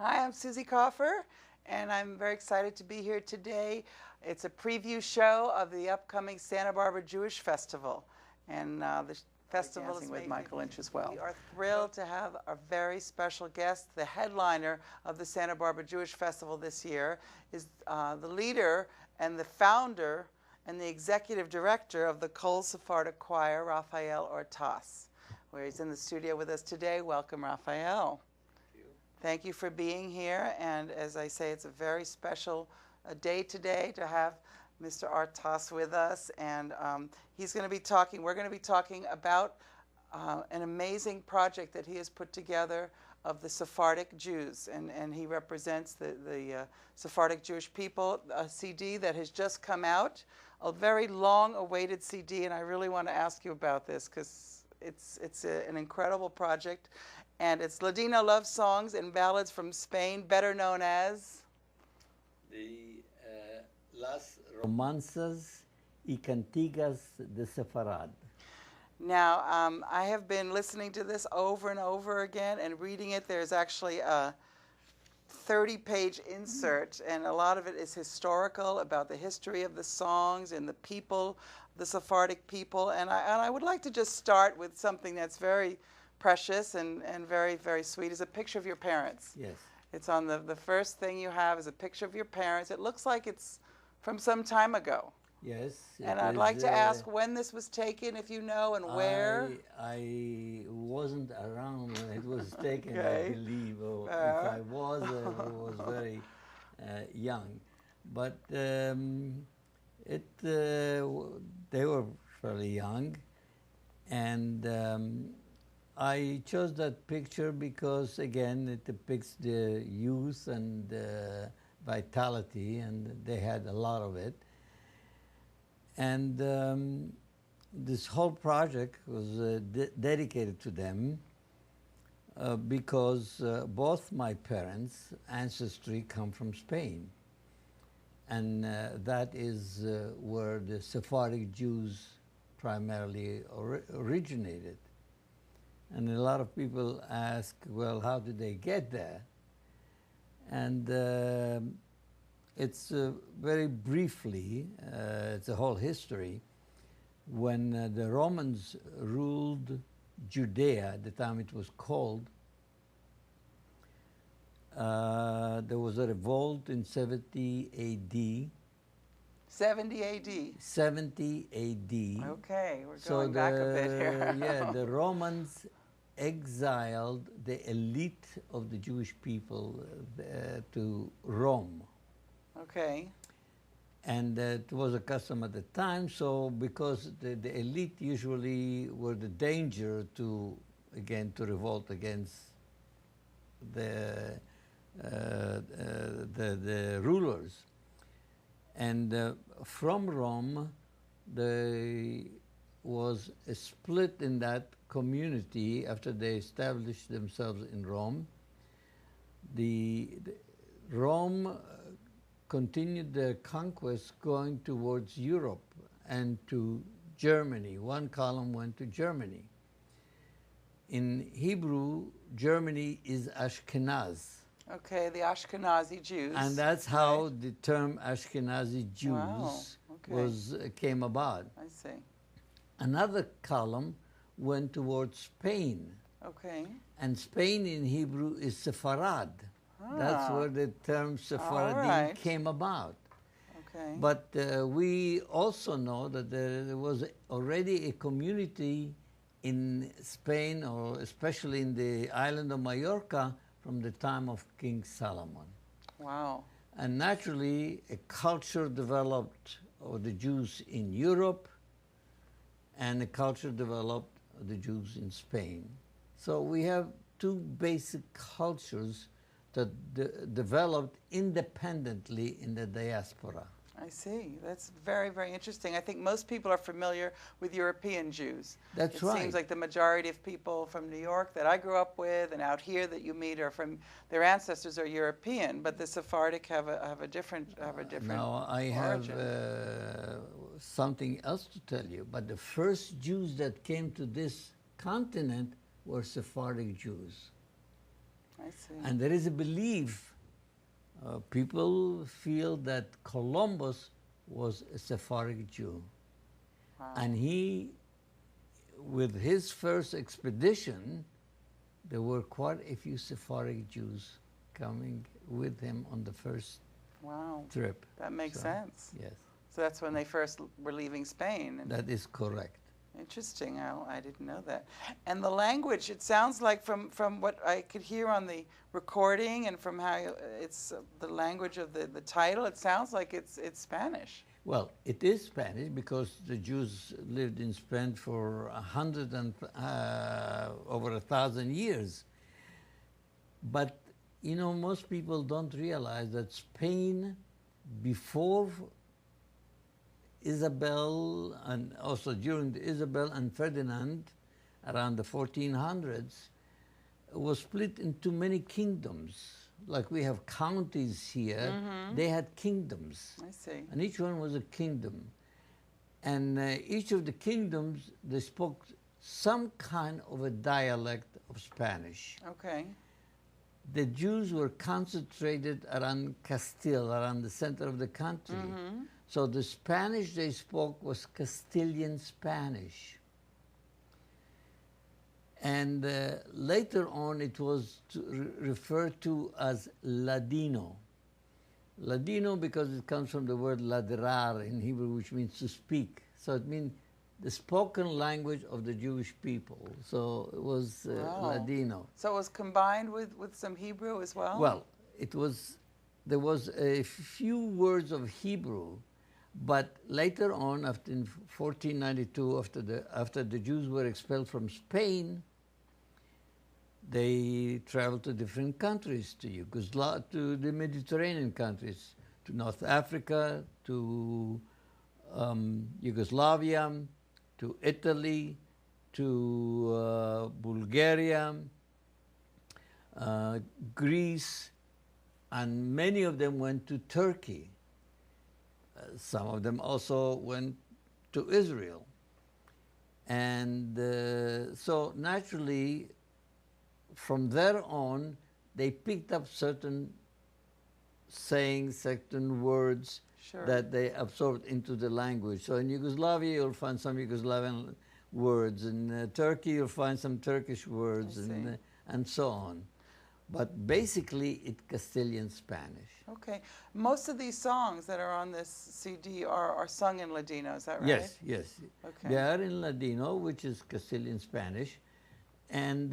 Hi, I'm Susie Coffer, and I'm very excited to be here today. It's a preview show of the upcoming Santa Barbara Jewish Festival, and the festival is with Michael Lynch as well. We are thrilled to have a very special guest. The headliner of the Santa Barbara Jewish Festival this year is the leader and the founder and the executive director of the Kol Sephardic Choir, Raphael Ortasse, where he's in the studio with us today. Welcome, Raphael. Thank you for being here, and as I say, it's a very special day today to have Mr. Ortasse with us, and he's going to be talking, we're going to be talking about an amazing project that he has put together of the Sephardic Jews, and he represents the Sephardic Jewish people, a CD that has just come out, a very long-awaited CD, and I really want to ask you about this because it's an incredible project. And it's Ladino love songs and ballads from Spain, better known as the Las Romanzas y Cantigas de Sefarad. Now, I have been listening to this over and over again and reading it. There's actually a 30-page insert, and a lot of it is historical about the history of the songs and the people, the Sephardic people. And I would like to just start with something that's very precious and very, very sweet. Is a picture of your parents. Yes. It's on the first thing you have is a picture of your parents. It looks like it's from some time ago. Yes. And I'd like to ask when this was taken, if you know, and where. I wasn't around when it was taken, Okay. I believe. Or if I was very young. But they were fairly young. And I chose that picture because, again, it depicts the youth and vitality, and they had a lot of it. And this whole project was dedicated to them because both my parents' ancestry come from Spain. And that is where the Sephardic Jews primarily originated. And a lot of people ask, well, how did they get there? And it's very briefly, it's a whole history. When the Romans ruled Judea, at the time it was called, there was a revolt in 70 A.D. 70 A.D. 70 A.D. Okay, we're going back a bit here. Yeah, the Romans exiled the elite of the Jewish people to Rome. Okay. And it was a custom at the time, so because the elite usually were the danger to, again, to revolt against the rulers. And from Rome, there was a split in that community after they established themselves in Rome. Rome continued their conquest going towards Europe and to Germany. One column went to Germany. In Hebrew, Germany is Ashkenaz. Okay, the Ashkenazi Jews. And that's how the term Ashkenazi Jews came about. I see. Another column went towards Spain. Okay. And Spain in Hebrew is Sepharad. That's where the term Sephardim came about. Okay. But we also know that there was already a community in Spain, or especially in the island of Majorca, from the time of King Solomon. Wow. And naturally, a culture developed of the Jews in Europe, and a culture developed of the Jews in Spain. So we have two basic cultures that developed independently in the diaspora. I see. That's very, very interesting. I think most people are familiar with European Jews. That's right. It seems like the majority of people from New York that I grew up with and out here that you meet are from, their ancestors are European, but the Sephardic have a different Now I have something else to tell you, but the first Jews that came to this continent were Sephardic Jews. I see. And there is a belief, people feel that Columbus was a Sephardic Jew. Wow. And he, with his first expedition, there were quite a few Sephardic Jews coming with him on the first Wow. trip. That makes sense. Yes. So that's when they first were leaving Spain. And That is correct. interesting. I didn't know that. And the language, it sounds like from what I could hear on the recording and from how it's the language of the title, it sounds like it's Spanish. Well, it is Spanish because the Jews lived in Spain for over 1,000 years. But, you know, most people don't realize that Spain, before Isabel, and also during the Isabel and Ferdinand, around the 1400s, was split into many kingdoms. Like we have counties here, they had kingdoms. I see. And each one was a kingdom. And each of the kingdoms, they spoke some kind of a dialect of Spanish. Okay. The Jews were concentrated around Castile, around the center of the country. So the Spanish they spoke was Castilian Spanish. And later on it was referred to as Ladino. Ladino because it comes from the word ladrar in Hebrew, which means to speak. So it means the spoken language of the Jewish people. So it was Ladino. So it was combined with some Hebrew as well? Well, there was a few words of Hebrew, but later on, after in 1492, after the Jews were expelled from Spain, they traveled to different countries, to the Mediterranean countries, to North Africa, to Yugoslavia, to Italy, to Bulgaria, Greece, and many of them went to Turkey. Some of them also went to Israel. And so naturally, from there on, they picked up certain sayings, certain words that they absorbed into the language. So in Yugoslavia, you'll find some Yugoslavian words. In Turkey, you'll find some Turkish words, and so on. But basically, it's Castilian Spanish. Okay. Most of these songs that are on this CD are sung in Ladino, is that right? Yes, yes. Okay. They are in Ladino, which is Castilian Spanish. And